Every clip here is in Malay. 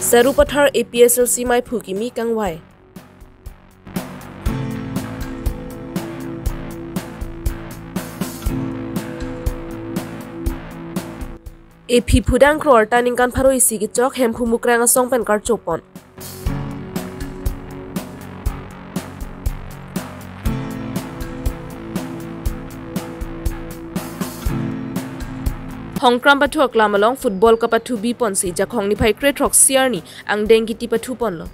Sarupathar APSLC mai phuki mi kangwai. AP phudang kror taning kan pharo isi ki chok hem phumukrang asong pen kar chopon. Hongkram patu aklam along football ka patu bi ponsi jakhong ni phai kre thok siar ni ang dengi ti patu pon lo.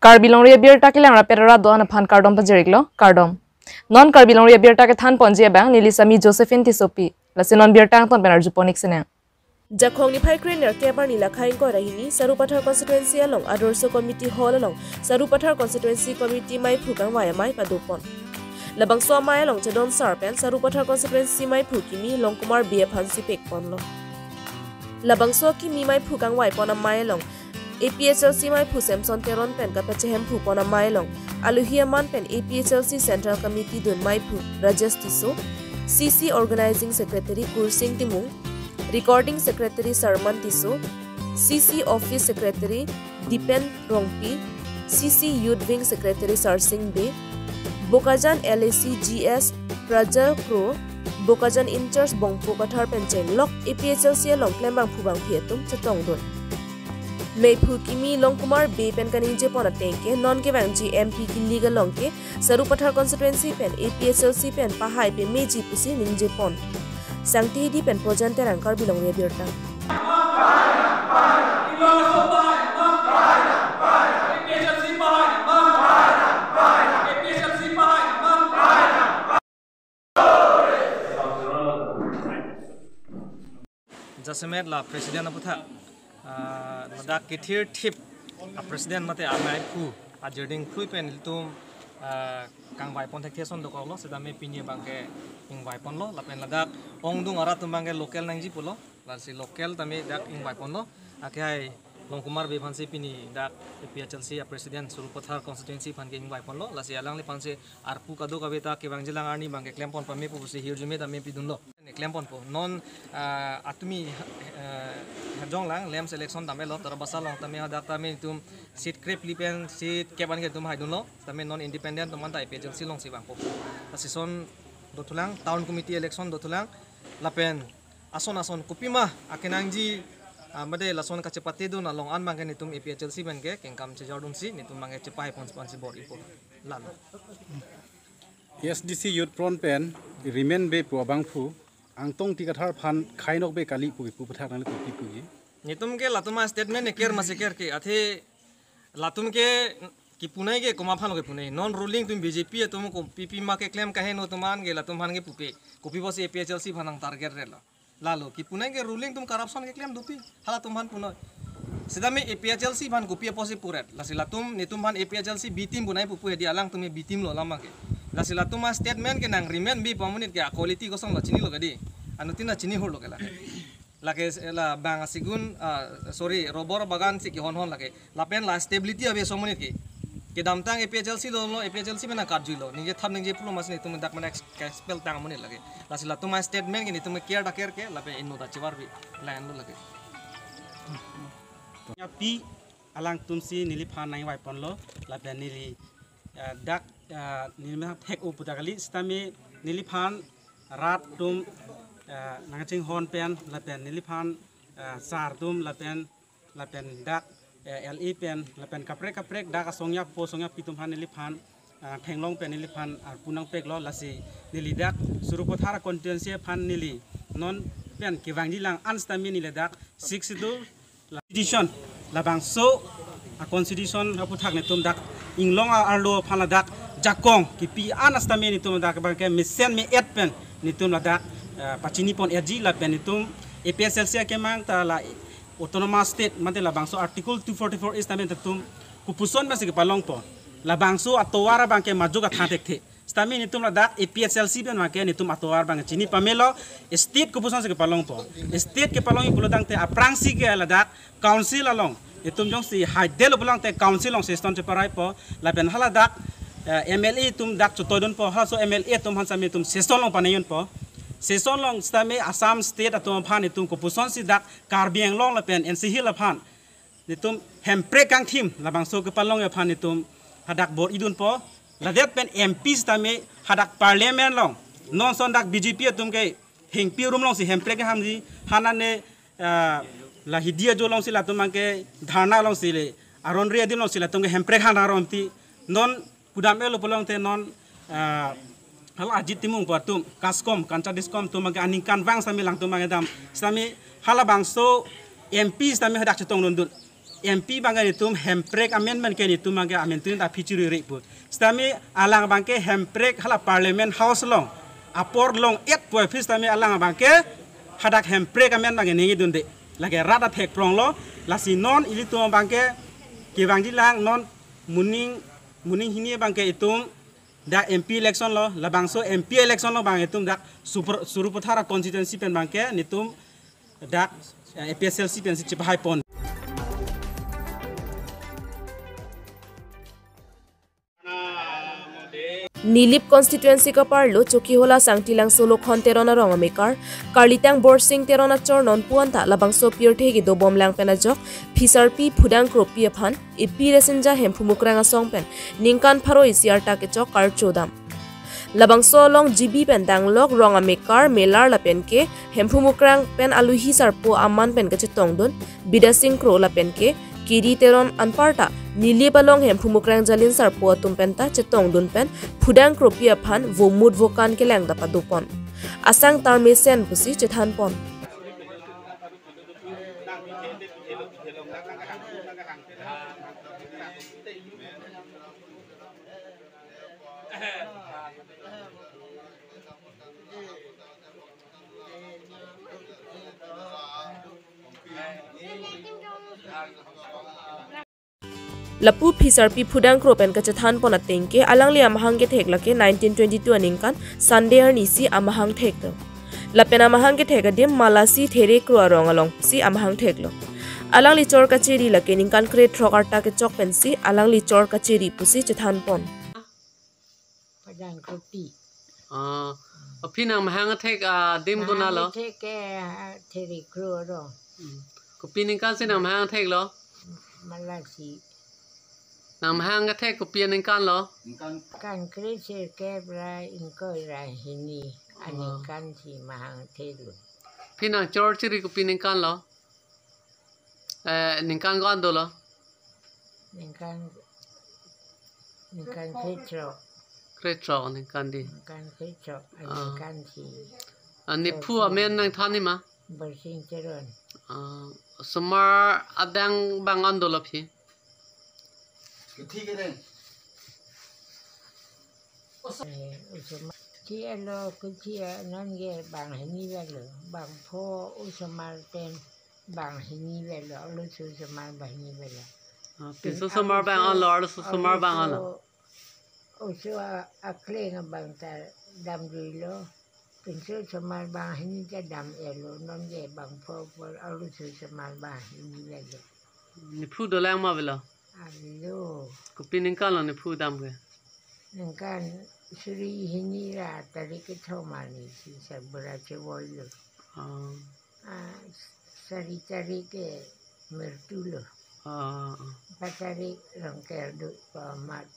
Karbilong ria beer takilang rapera do ana phan kardom pajeriklo kardom non karbilong ria beer take than ponje bang nilisami Josephine tisopi lasinon beer tang ton benar juponik sene jakhong ni phai kre ner kebar ni lakhain ko rahini Sarupathar constituency along Adorsho committee hall along Sarupathar constituency committee mai phukang waya mai padupon labang so mai along chadon sarpen Sarupathar constituency mai phukimi Longkumar BF Hansi pek pon lo labang so ki mi mai phukang wai pon mai along APSLC mai phusem son teron pen ka pachehem phu pon mai long aluhia man pen APSLC central committee dun mai phu Rajesh Tiso CC organizing secretary Kursing Timung recording secretary Sarman Tiso CC office secretary Dipen Rongpi CC youth wing secretary Sarsing Be Bokajan LAC GS Prajal Pro Bokajan in charge Bongpo Kathar Pencheng Lok APSLC long klembang phubang phietum chatong dun Mei phukimi Longkumar Be pen kaninje pon atengke non ke bangji MP ki legal longke Sarupathar constituency pen APSLC pen pahai pe meji pusi ninje pon sangti di pen projan terang Karbilong ria birta Jasemet la presiden aputha da kithir thip presiden mate amai phu ajerding phu pen tum kangbai pon thek theson dokolo sedame pinie bangke ingbai pon lo lapen ladak ongdung ara tum bangke local nangji pulo lasi local tame dak ingbai pon lo akai Longkumar BF Hansi pini dak APSLC presiden Sarupathar constituency phan ke ingbai pon lo lasi alang le panse arpu kado kabeta ke bangjilang arni bangke klempon pame pu si hirjume tame pidun lo klempon po non atumi jong lang lem selection tame lo tarbasa long tame hadak tame tum seat crep lipen seat keban ke tum haidun lo tame non independent tuman ta APSLC long si bang po asison dotulang town committee election dotulang lapen ason kupima akenangji made lason kacepati do na long an mangke nitum APSLC bangke kengkam chejardun si nitum mangke cepai pons bor ipo lalo SDC youth front pen remain be pro bangfu angtong tikathar phan khainok be kali pu pathak nang pu pu nitum ke latuma statement eker maseker ke athe latum ke ki punai ke koma phan ke punai non ruling tum BJP tum ko PP ma ke claim kahe no tuman ge latum phan ke pupe kopi bos APSLC phanang target rela lalo ki punai ke ruling tum corruption ke claim dupi hala tum phan punai sedame APSLC phan kopi posi puret lasila tum nitum phan APSLC B team punai pupu hedi alang tum B team lo lama ke lasila tum statement ke nang remain bi pamunit ke quality kosong lo chini lo gadi anutina chini hor lo ke lake la bang asigun sorry robor bagan si ki hon lake lapen la stability abe somunit ke damtang APSLC lo APSLC mena karju lo nije thap ninge pulo mas ni tum dak mana spell tang munit lage lasila tum statement ke ni tum care da care ke lape inno da chiwar bi line lo lage ya pi alang tum si nili phan nai wai pon lo lape nili dak nili ma thek u putakali stami nili phan rat tum nangaching hon pen lapen nili phan sar tum lapen dak LE pen lapen kaprek dak asongya po songya pitum han nili phan thenglong pen nili phan ar punang pek lo lasi nili dak Sarupathar constituency phan nili non pen kiwangji lang anstami nili dak 6 do constitution labang so a constitution aputhak ne tum dak inglong arlo phan dak jakong ki pi anastami ni tum dak bangke misen me et pen ni tum dak pachini pon edji la pen ni tum APSLC ke mang ta la autonomous state mate la bangso article 244 is tamen tum kupuson masih palong po la bangso atowara bangke majuga thantek the stami ni tum la dak APSLC ben make ni tum atowar bang chini pamelo state kupuson se palong po state ke palong pulo dang te aprangsi ke la dak council along itum jong si haidel pulang te council long system te parai po la ben hala dak MLA tum dak chotodon po ha so MLA tum han sami tum sesol long panayon po season long stame Assam state atom phan ni tum ko puson si dak Karbiang long la pen NC Hill la phan ni tum hemprek kang thim la bang so ke palong ya phan ni tum hadak bor idun po la det pen MP stame hadak parliament long non son dak BJP tum ke heng pi rum long si hemprek ham ji hanane la hidia jo long si la tum ke dharna long si le aron ria din long si la tum ke hemprek hana rom ti non kudam elo polong te non hal ajit timung patum kaskom kanca diskom tu maga aningkan wang sami lang tu maga dam sami hala bangso MP sami hadak cetong london MP bangga itum hemprek amendment ke itum maga amendment da fichuri report sami alang bangke hemprek hala parliament house long apor long 8.5 sami alang bangke hadak hemprek amendment ngi ningi dunde lagi rada thek prong lo lasi non ili tu bangke ki bang dilang non muning hini bangke itum da MP election lo labang so MP election lo bang itum dak Surupathara constituency pen bangke nitum dak APSLC pen si Cipahay pon Nilip constituency ka parlo Chokihola Sangtilang Solo Khon Terona Ronga Mekar Karlitang Borsing Terona Chor non puanta labang so pure thegi do bom lang pena jok PSRP Phudang Kropi phan ipi resenja hemphumukranga song pen ningkan pharo isiar ta ke chok kar chodam labang so long GB pen danglok Ronga Mekar melar la pen ke hemphumukrang pen aluhi sarpo amman pen ke chitong don bidasing kro la pen ke Kiri teron anparta nili balong hemphumukrang jalin sarpo tumpenta chetong dun pen Phudang Kropi phan vomut vokan ke lang da padupon asang tarmesen pusi chethan pon Lapu PSRP Phudang Kropen ka chathan pon ateng ke alangli amahang ke thek lake 1922 aningkan Sunday nisi amahang thek lo lapen amahang ke thek adim malasi there kro arong along si amahang thek lo alangli chor ka cheri lake ningkan kre throkarta ke chok pen si alangli chor ka cheri pusi chathan pon Phudang Kropi Pinang mahang thek dim guna lo thek ke there kro ro ko piningkan sinang mahang thek lo malasi nam hang thek ko piningkan lo kan kreche ke bra inkoi ra hini anikan si mahang thelu pinang chor chiri ko piningkan lo ningkan gon do lo nikan kretro ningkan di kan kretro anikan si ani phu amen nang thani ma bersing teron sumar adang bangan do lo phi ठीक है chia lo cứ chia non ge bang hini ve lo bang pho usmar ten bang hini ve lo lu su samar bang hini ve lo piso sumar bang an lo su sumar bang an lo usu akle ng bang ta dam ri lo piso samar bang hini ta dam e lo non ge bang pho lu su samar bang hini ve lo ni phu do lang ma ve lo Alo, ko piningkan lo ni phu dam ke ningkan suri hini ra tadi ke thomani si sabra chewoi lo sari tari ke mertu lo patari rong kerdu pamat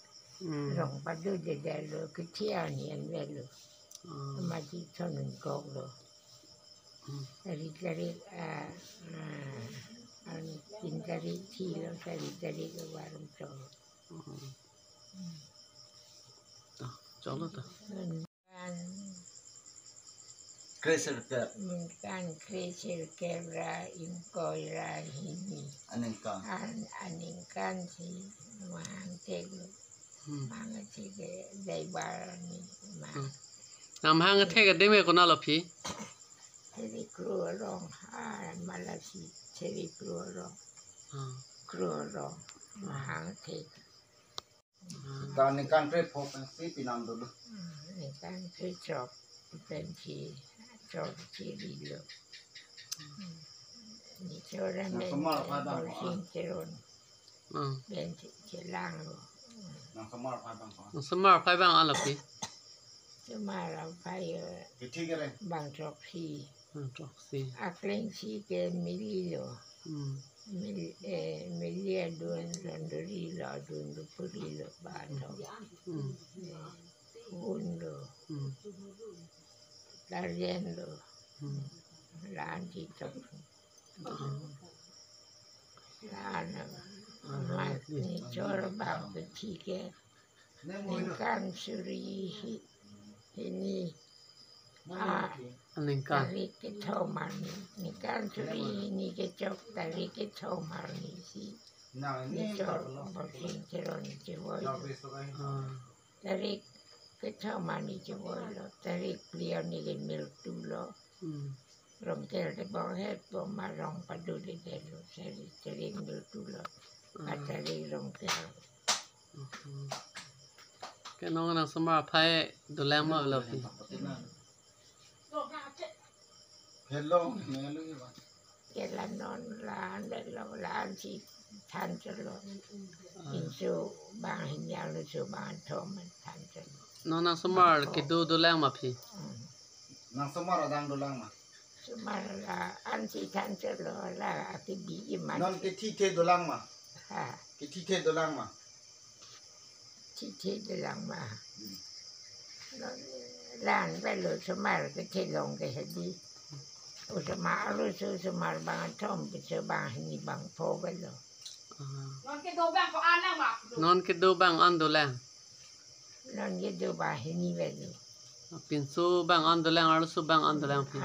rong padu de lo ke tiani en velo mati thonun kok lo sari tari Pintari thilo sari ke warung cho. Cholo ta. Kan kreser ke ra inkoi ra hini. Aningkan si mahang tek. Mahang tek dai barani ma. Nam hang thek deme ko na lo phi. Teri kru rong malasi teri kru rong mahang tek. Dan ikan kre pop si pinang dulu. Ikan kre chop penci chop ciri lo. Ni coran ben borsing teron. Ben celang lo. Nang semar pai bang. Semar pai bang ala pi. Semara payo bang troksi. Troksi. Akling si ke mililo. Milia dun randorilo dun dupurilo bato. Undo. Lariendo. Lanti tok. Lana. Mas ni cor bang betike. Ningkan suri ini. Dari ke Thoman, ni kan suri ni ke cok dari ke Thoman ni si, ni cok bosin ceron cewoy, dari ke Thoman ni cewoy lo, dari beliau ni ke miltulo, rongkel de bohet bomarong padu de delo, dari miltulo, dari rongkel. Kenapa nak semua pakai dolar mah lebih? Hello, Kela non lan de lo lan si tan celo. Insu bang hinyal su bang thoman tan celo. Nona semua kita dolar mah pi. nang semua radang dolang mah. Semua an si tan celo la akibi iman. Non ke dolang mah. Ha, Ke dolang mah. ti dolang mah. Non lan belo semua ke long ke hedi. Usama lu semua bang thom ke bang ni bang po belo. Non kita bang an dolar. Non ye do bang ni belo. Pinsu bang an dolar, alusu bang an dolar pi.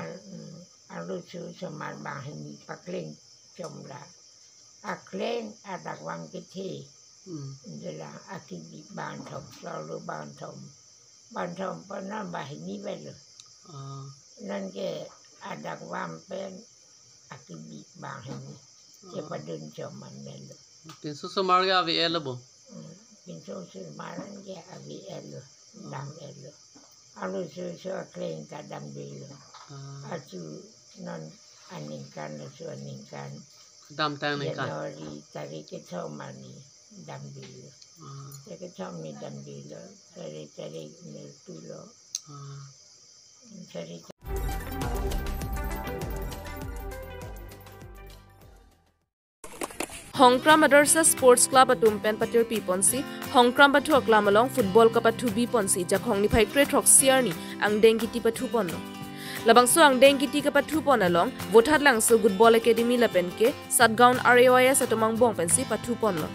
Alu semua bang ni pakling jomla. Akling ada wang kiti. Adalah akibi bang thom selalu bang thom pernah bang ni belo. Non ke ada wampen akibi bang ni. Siapa dun cuman melu. Pinsu semua ga avi elbo. Pintu semaran ke avi elu, dam elu. Alu akling kadang dulu. Asu non aningkan aningkan. Dam tang ni kan. Januari tarik ke mani dam dulu. Tarik ke ni dam dulu. Tarik mertulo. Tarik Hongkram Madrasa Sports Club atum pen patir pi ponsi Hongkram patu aklam along football ka patu bi ponsi jakhong ni phai kre thok siarni ang dengkiti patu ponno labang so ang dengkiti ka patu pon along vothat lang so good ball academy la pen ke Satgaon RAYS atumang bong pensi patu ponno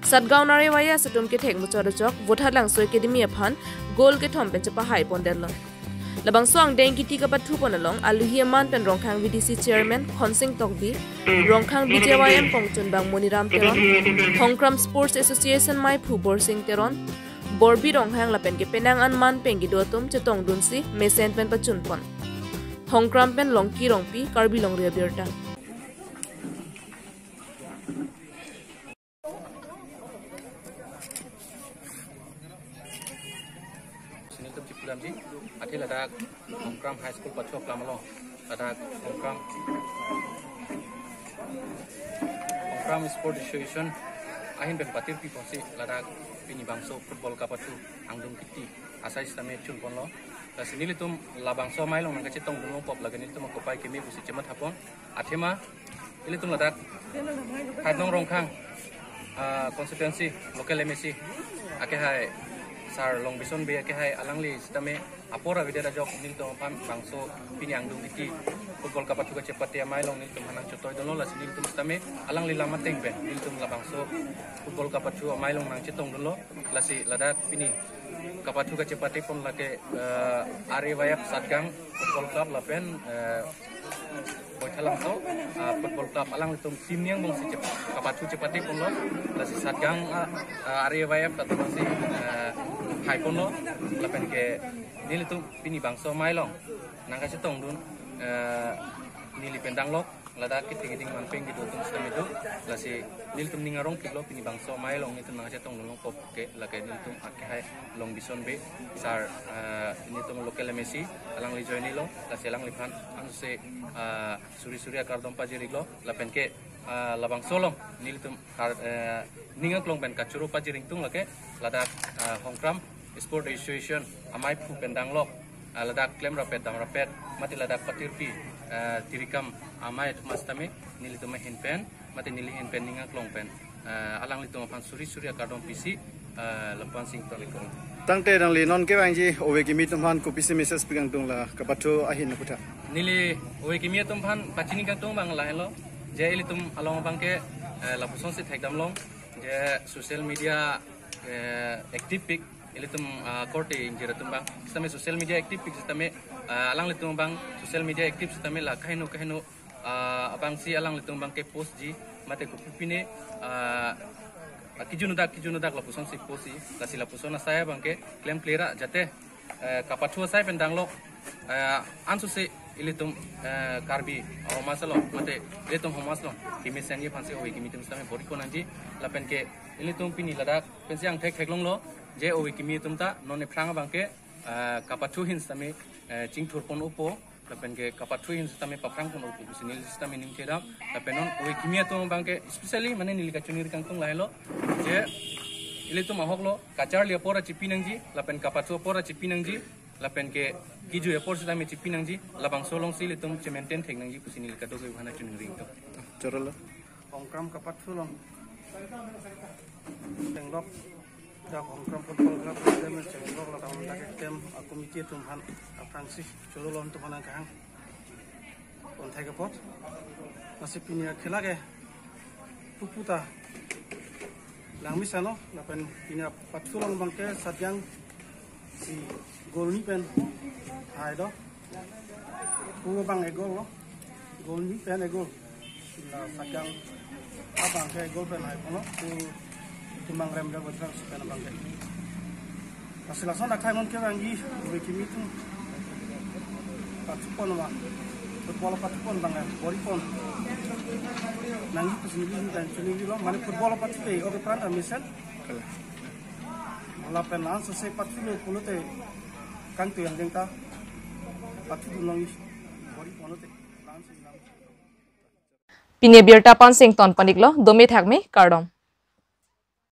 Satgaon RAYS atum ke thek muchor chok vothat lang so academy aphan goal ke thom pen chapa hai pon dello labang so ang dengkiti ka patu pon along aluhi man pen rongkhang VDC chairman Khonsing Tokbi rongkhang BJYM Kongchun bang Moniram Teron Hongkram Sports Association mai phu bor sing Teron borbi ronghang lapen ke penang an man pengi dotum chetong dunsi mesen pen pachun pon Hongkram pen longki rongpi karbi longria birta Akhir ada Hongkram High School Pachok Lamalong ada Hongkram Sport Association ahin ben patir pi ponsi lada pini bangso football kapatu angdung kiti asai stame chun ponlo ta sinili tum la bangso mailong nang kacitong dulu pop lagani tum kopai kemi busi cemat hapon athema ili tum lada hadnong rongkhang constituency local MSC ake hai sar long bison be ake hai alangli stame apora videra jok nil to pan bangso pini angdung kiti football kapatu ka cepat ya mailong nil tum hanang chotoy dono la sinil tum stame alangli lama teng ben nil tum la bangso football kapatu mailong nang citong dono la si lada pini kapatu ka cepat pon la ke RAYS Satgang football club la pen Boythalang to football club alang tum tim yang bang si cepat kapatu cepat pon lo la si Satgang RAYS atau si hai pon lo la pen ke nil tum pini bangso mailong nang ka citong dun nili pendang lok lada kiting mamping gitu tum sistem itu la si nil tum ningarong kilo pini bangso mailong itu nang citong dun pop ke la ke nil tum akai long bison be sar ini tum local MSC alang li join lo la si alang lipan anu se suri akar dompa jiriglo la pen ke la bangso long nil tum ningang long ben kachuru pa jiring tung la ke lada Hongkram sport association amai phu pendang lok ladak klem rapet dam rapet mati ladak patirpi tirikam amai mas tame nili tuma hinpen mati nili hinpen ninga klongpen alang lituma pan suri surya kardom pisi lepan sing tolikong tangte dang li non ke wangji owe kimi tumhan ko pisi message pigang tung la kapatho ahin na putha nili owe kimi tumhan pachini kang tung bang lahen lo je ilitum along bangke lapuson se thekdam long je social media active pic ilitum korte injera tumbang sistem social media active pic sistem alang litum bang social media active sistem la kaino abang si alang litum bang ke post ji mate ko pipine kijunudak lapuson si post ji lasi lapuson saya bang ke claim clear jate kapathu sai pendang lok ansu se ilitum karbi masalo mate ilitum homaslo kimi sengi phansi owi kimi tum sistem bori konanji lapen ke ilitum pini ladak pensiang thek long lo je owi kimi tumta none phranga bangke kapathu hin same chingthur pon upo lapen ke kapathu hin same paprang pon upo sinil system ning keda lapen on owi kimi tum bangke especially mane nilika chunir kang tung lailo je ilitum ahoklo kachar le pora chipinangji lapen kapathu pora chipinangji lapen ke kiju epor same chipinangji labang solong si litum cementen theknangji kusinil ka doge bhana chunir ring to chorolo ongkram kapathu long tenglok dak ongkram football club dem tenglok la taun dak tem komite tumhan francis chololon tumhan kang on thege pot nasipini khela ke puputa langmi sano lapen pina patulong bangke sadyang si golni pen aido pu bang egol golni pen egol la sadyang abang ke egol pen ai kono pu timbang rem dah betul sekarang bangke. Masih langsung nak kain ke lagi, begini tu. Patupon mak, football patupon bangke, boripon. Nanti kesini dan sini juga, mana football patupe, orang peran amisal. Malah pelan selesai patupe pulut kang tu yang jengta, patup nongi, boripon tu. Pine Birta Pansing ton paniklo, domi thakme kardom.